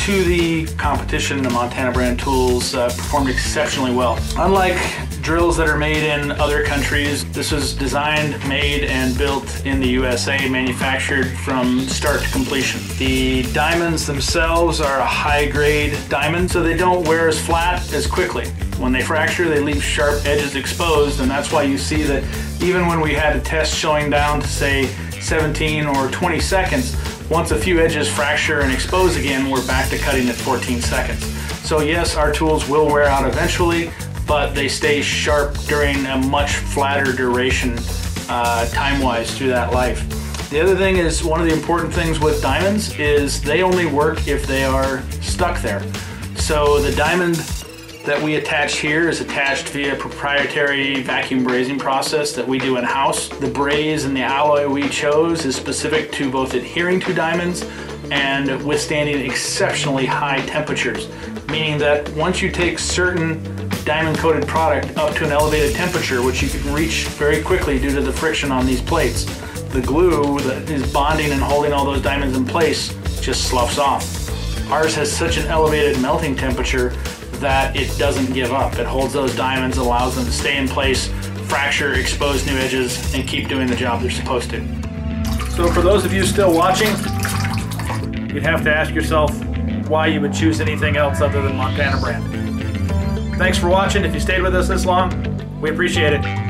to the competition, the Montana brand tools performed exceptionally well. Unlike drills that are made in other countries, this was designed, made, and built in the USA, manufactured from start to completion. The diamonds themselves are a high-grade diamond, so they don't wear as flat as quickly. When they fracture, they leave sharp edges exposed, and that's why you see that even when we had a test showing down to, say, 17 or 20 seconds, once a few edges fracture and expose again, we're back to cutting at 14 seconds. So yes, our tools will wear out eventually, but they stay sharp during a much flatter duration time-wise through that life. The other thing is, one of the important things with diamonds is they only work if they are stuck there. So the diamond that we attach here is attached via proprietary vacuum brazing process that we do in-house. The braze and the alloy we chose is specific to both adhering to diamonds and withstanding exceptionally high temperatures, meaning that once you take certain diamond-coated product up to an elevated temperature, which you can reach very quickly due to the friction on these plates, the glue that is bonding and holding all those diamonds in place just sloughs off. Ours has such an elevated melting temperature that it doesn't give up. It holds those diamonds, allows them to stay in place, fracture, expose new edges, and keep doing the job they're supposed to. So for those of you still watching, you'd have to ask yourself why you would choose anything else other than Montana brand. Thanks for watching. If you stayed with us this long, we appreciate it.